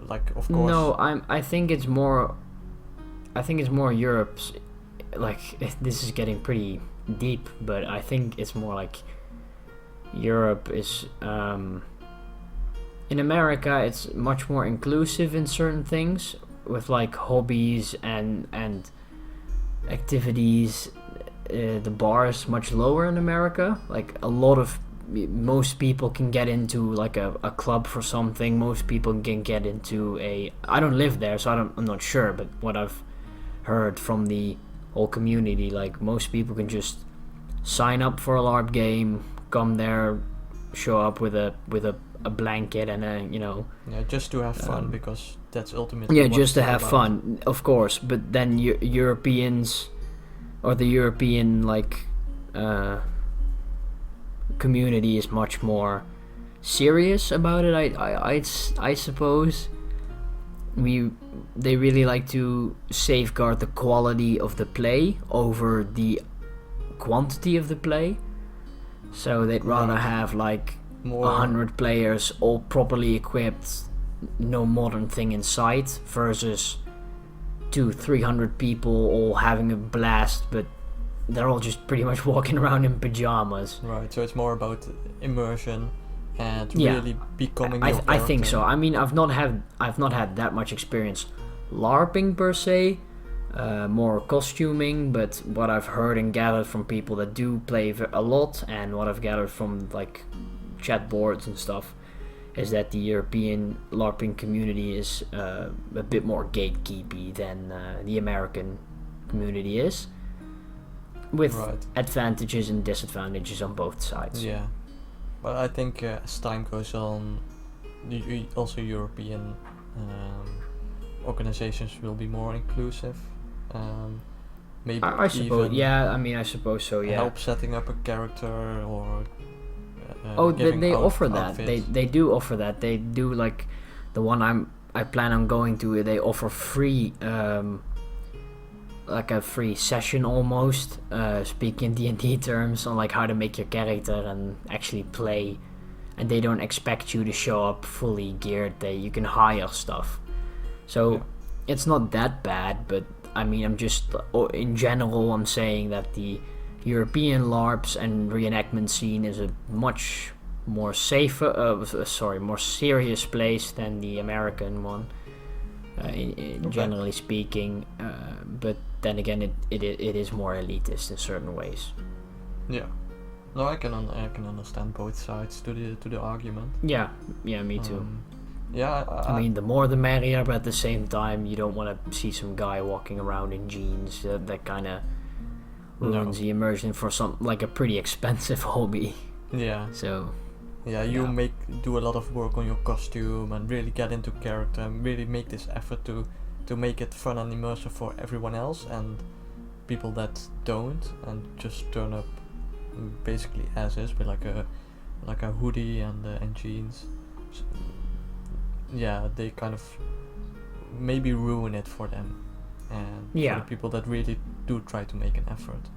B: like, of course?
A: No, I think it's more. I think it's more Europe's. Like, this is getting pretty deep, but I think it's more like Europe is. In America, it's much more inclusive in certain things, with like hobbies and activities. The bar is much lower in America. Like, most people can get into like a club for something. Most people can get into I don't live there, so I'm not sure, but what I've heard from the whole community, like, most people can just sign up for a LARP game, come there, show up with a blanket and
B: just to have fun, because that's ultimately
A: just to have fun, of course. But then Europeans, or the European like community, is much more serious about it. I suppose they really like to safeguard the quality of the play over the quantity of the play. So they'd rather have like 100 players all properly equipped, no modern thing in sight, versus 200-300 people all having a blast, but they're all just pretty much walking around in pajamas.
B: Right, so it's more about immersion and really becoming your character.
A: I think so. I mean, I've not had that much experience LARPing per se, more costuming, but what I've heard and gathered from people that do play a lot, and what I've gathered from like chat boards and stuff, is that the European LARPing community is a bit more gatekeepy than the American community is, with advantages and disadvantages on both sides.
B: Yeah. But I think as time goes on, also European organizations will be more inclusive. Maybe
A: I suppose.
B: even
A: Yeah, I mean, I suppose so. Yeah.
B: help setting up a character or
A: They offer that.
B: outfits.
A: They do offer that. They do, like the one I plan on going to. They offer free, like a free session almost. Speaking D&D terms on like how to make your character and actually play. And they don't expect you to show up fully geared. You can hire stuff. So it's not that bad, but I mean, I'm just in general, I'm saying that the European LARPs and reenactment scene is a much more more serious place than the American one, generally speaking. But then again, it is more elitist in certain ways.
B: Yeah. No, I can understand both sides to the argument.
A: Yeah, me too.
B: Yeah,
A: I mean, the more the merrier, but at the same time, you don't want to see some guy walking around in jeans. That kind of ruins the immersion for a pretty expensive hobby.
B: Yeah.
A: So.
B: Yeah, you do a lot of work on your costume and really get into character and really make this effort to make it fun and immersive for everyone else, and people that don't and just turn up basically as is with like a hoodie and jeans. So, yeah, they kind of maybe ruin it for them, and for the people that really do try to make an effort.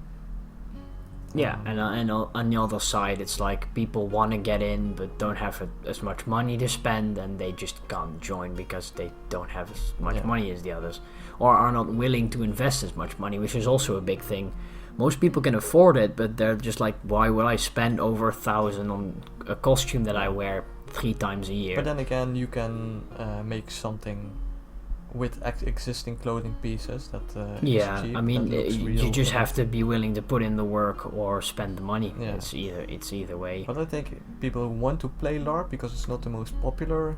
A: Yeah, and on the other side, it's like people want to get in but don't have as much money to spend, and they just can't join because they don't have as much money as the others, or are not willing to invest as much money, which is also a big thing. Most people can afford it, but they're just like, why would I spend over 1,000 on a costume that I wear 3 times a year?
B: But then again, you can make something with existing clothing pieces that is cheap,
A: I mean, you just
B: real.
A: have to be willing to put in the work or spend the money.
B: Yeah.
A: It's either way.
B: But I think people who want to play LARP because it's not the most popular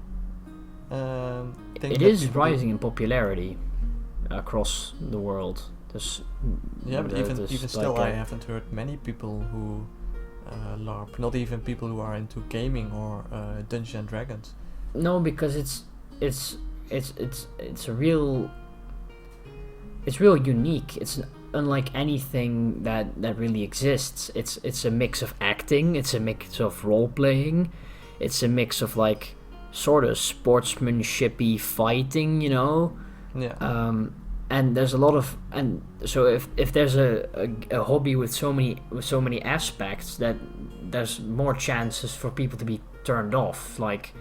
B: thing.
A: It is rising in popularity across the world.
B: But even still, I haven't heard many people who LARP. Not even people who are into gaming or Dungeons and Dragons.
A: No, because it's real unique. It's unlike anything that really exists. It's a mix of acting. It's a mix of role playing. It's a mix of like sort of sportsmanshipy fighting. You know.
B: Yeah.
A: And there's a lot of, and so if there's a hobby with so many aspects, that there's more chances for people to be turned off. Like,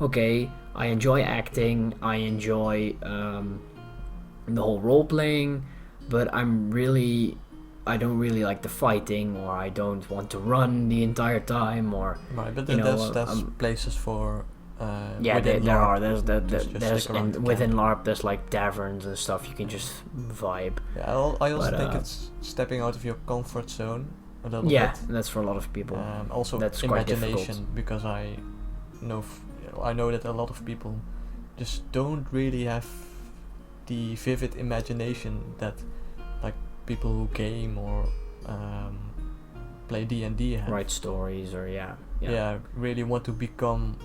A: okay, I enjoy acting, I enjoy the whole role playing, but I don't really like the fighting, or I don't want to run the entire time, or
B: right. But there's places for.
A: There's and within LARP there's like taverns and stuff. You can just vibe.
B: Yeah, I also think it's stepping out of your comfort zone a little bit.
A: Yeah, that's for a lot of people.
B: Also,
A: that's
B: imagination, because I know that a lot of people just don't really have the vivid imagination that like people who game or play D&D have.
A: Write stories or
B: really want to become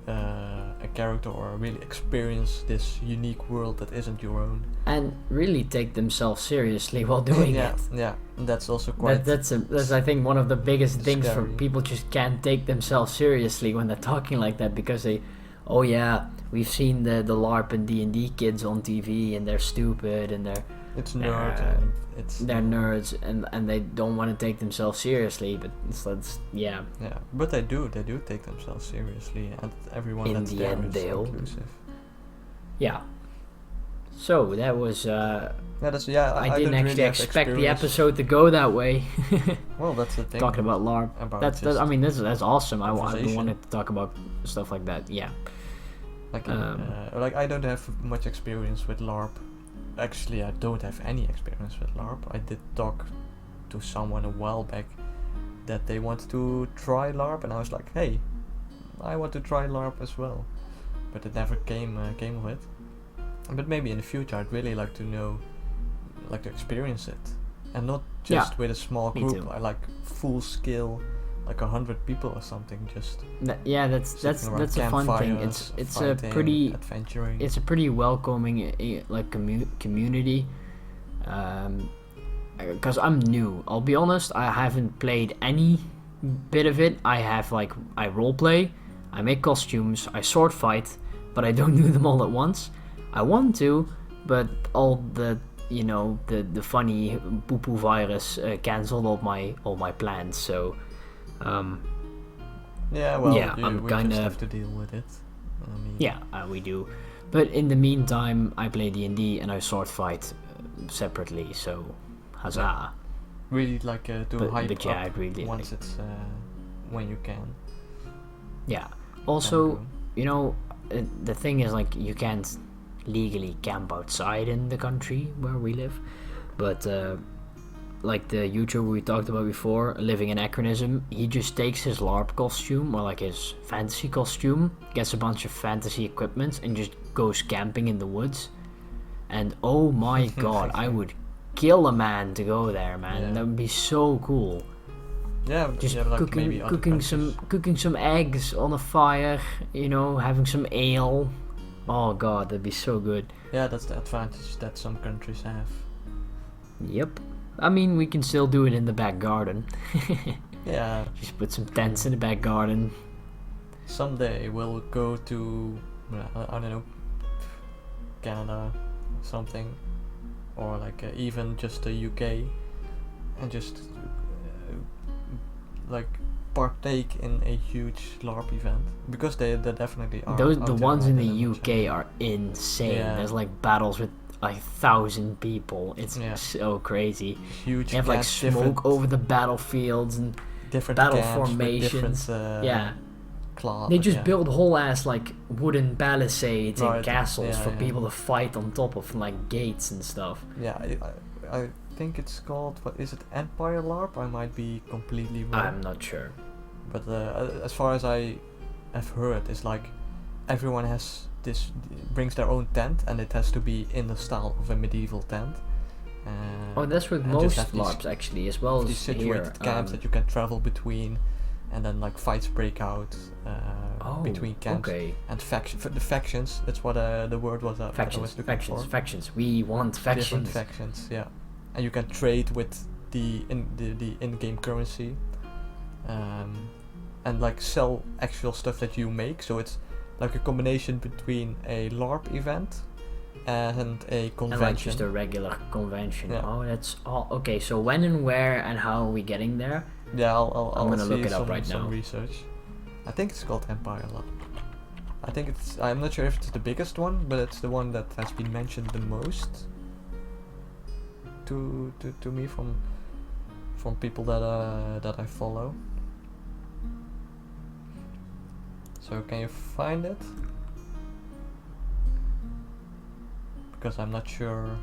B: a character or really experience this unique world that isn't your own,
A: and really take themselves seriously while doing it.
B: Yeah, that's also quite.
A: That's I think one of the biggest things
B: scary.
A: for people. Just can't take themselves seriously when they're talking like that, because we've seen the LARP and D&D kids on TV, and they're stupid and they're they're nerds, and they don't want to take themselves seriously, but
B: but they do take themselves seriously, and everyone
A: in
B: that's
A: the
B: there
A: end
B: is inclusive.
A: So that was
B: I
A: I didn't actually
B: really
A: expect the episode to go that way.
B: Well, that's the thing.
A: Talking about LARP, that's awesome. I wanted to talk about stuff like that.
B: Like I don't have much experience with LARP. Actually, I don't have any experience with LARP. I did talk to someone a while back that they wanted to try LARP, and I was like, hey, I want to try LARP as well. But it never came of it. But maybe in the future I'd really like to experience it. And not just with a small group. I like full scale like 100 people or something just
A: that's a fun thing. It's a pretty
B: adventuring.
A: It's a pretty welcoming like community. Because I'm new. I'll be honest, I haven't played any bit of it. I roleplay, I make costumes, I sword fight, but I don't do them all at once. I want to, but all the the funny poo-poo virus cancelled all my plans. So
B: I'm
A: we
B: just have to deal with it.
A: We do. But in the meantime, I play D&D and I sword fight separately. So. Huzzah.
B: Really like to hype up
A: really
B: once it's when you can.
A: Yeah. Also, the thing is like you can't legally camp outside in the country where we live, but like the YouTuber we talked about before, Living Anachronism, he just takes his LARP costume or like his fantasy costume, gets a bunch of fantasy equipment, and just goes camping in the woods. And oh my god, I would kill a man to go there, man.
B: Yeah.
A: That would be so cool.
B: Yeah,
A: just
B: like
A: cooking some eggs on a fire, having some ale. Oh god, that'd be so good.
B: Yeah, that's the advantage that some countries have.
A: Yep. I mean, we can still do it in the back garden.
B: Yeah.
A: Just put some tents in the back garden.
B: Someday we'll go to I don't know, Canada or something. Or like even just the UK, and just like partake in a huge LARP event, because they definitely are.
A: The ones in the UK are insane.
B: Yeah.
A: There's like battles with like 1,000 people. It's so crazy.
B: Huge.
A: They have like smoke over the battlefields and
B: different
A: battle formations. They just build whole ass like wooden palisades and castles for people to fight on top of, like guetes and stuff.
B: Yeah, I think it's called, what is it, Empire LARP? I might be completely wrong.
A: I'm not sure.
B: But as far as I have heard, it's like everyone brings their own tent, and it has to be in the style of a medieval tent.
A: That's with most LARPs actually, as well as
B: these situated camps that you can travel between. And then like fights break out between camps and the factions. That's what the word was.
A: Factions. We want factions.
B: Different factions, yeah. And you can trade with the in-game currency, and like sell actual stuff that you make. So it's like a combination between a LARP event and a convention. And
A: like just a regular convention.
B: Yeah.
A: Oh, that's all. Okay, so when and where and how are we getting there?
B: Yeah, I'm
A: gonna look it up right now.
B: Some research. I think it's called Empire LARP. I think I'm not sure if it's the biggest one, but it's the one that has been mentioned the most to me from people that I follow. So can you find it? Because I'm not sure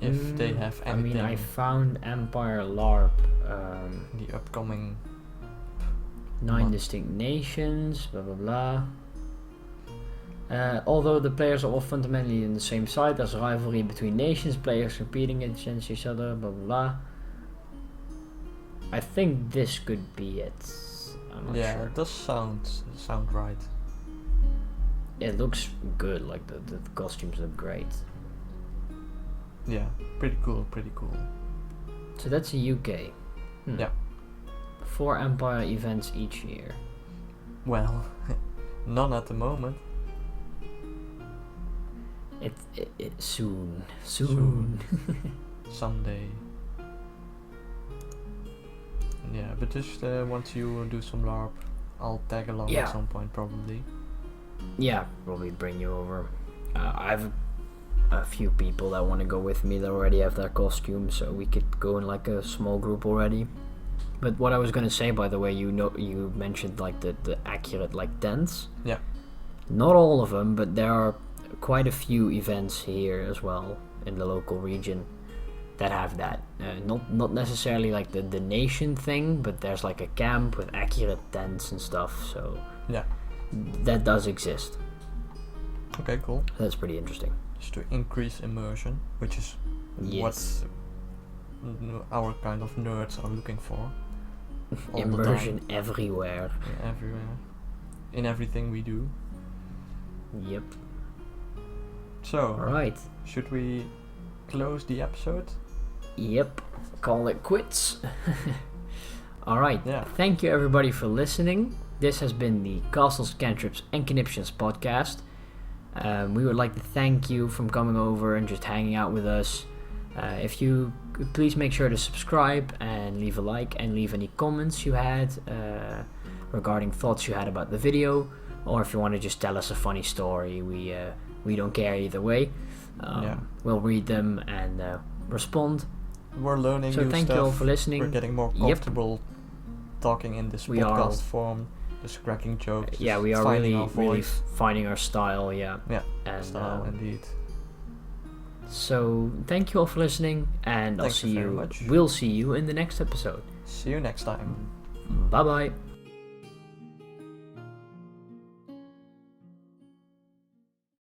B: if they have anything.
A: I mean, I found Empire LARP.
B: The upcoming
A: 9 distinct nations, blah blah blah. Although the players are all fundamentally on the same side, there's a rivalry between nations, players competing against each other, blah blah blah. I think this could be it. I'm not sure.
B: It does sound right.
A: It looks good, like the costumes look great.
B: Yeah, pretty cool.
A: So that's the UK.
B: Yeah.
A: 4 Empire events each year.
B: Well, none at the moment.
A: It soon.
B: Someday. Yeah, but just once you do some LARP, I'll tag along at some point probably.
A: Yeah, probably bring you over. I have a few people that want to go with me that already have their costumes, so we could go in like a small group already. But what I was gonna say, by the way, you mentioned like the accurate like tents.
B: Yeah.
A: Not all of them, but there are quite a few events here as well in the local region that have that. Not necessarily like the nation thing, but there's like a camp with accurate tents and stuff. So
B: yeah,
A: that does exist.
B: Okay, cool.
A: That's pretty interesting.
B: Just to increase immersion, which is what our kind of nerds are looking for. all
A: Immersion
B: the time.
A: everywhere.
B: Yeah, everywhere. In everything we do.
A: Yep.
B: So,
A: Alright.
B: should we close the episode?
A: Yep. Call it quits. Alright.
B: Yeah.
A: Thank you everybody for listening. This has been the Castles, Cantrips and Conniptions podcast. We would like to thank you for coming over and just hanging out with us. If you could please make sure to subscribe and leave a like and leave any comments you had regarding thoughts you had about the video, or if you want to just tell us a funny story, we don't care either way. We'll read them and respond.
B: We're learning
A: So
B: new
A: thank
B: stuff.
A: you all for listening.
B: We're getting more comfortable talking in this
A: We
B: podcast
A: are.
B: form, just cracking jokes.
A: Yeah,
B: just
A: we are
B: finding
A: really,
B: our
A: really
B: voice.
A: finding our style. Yeah.
B: Yeah,
A: And
B: style indeed.
A: so thank you all for listening, and
B: Thank you very much.
A: We'll see you in the next episode.
B: See you next time.
A: Bye bye.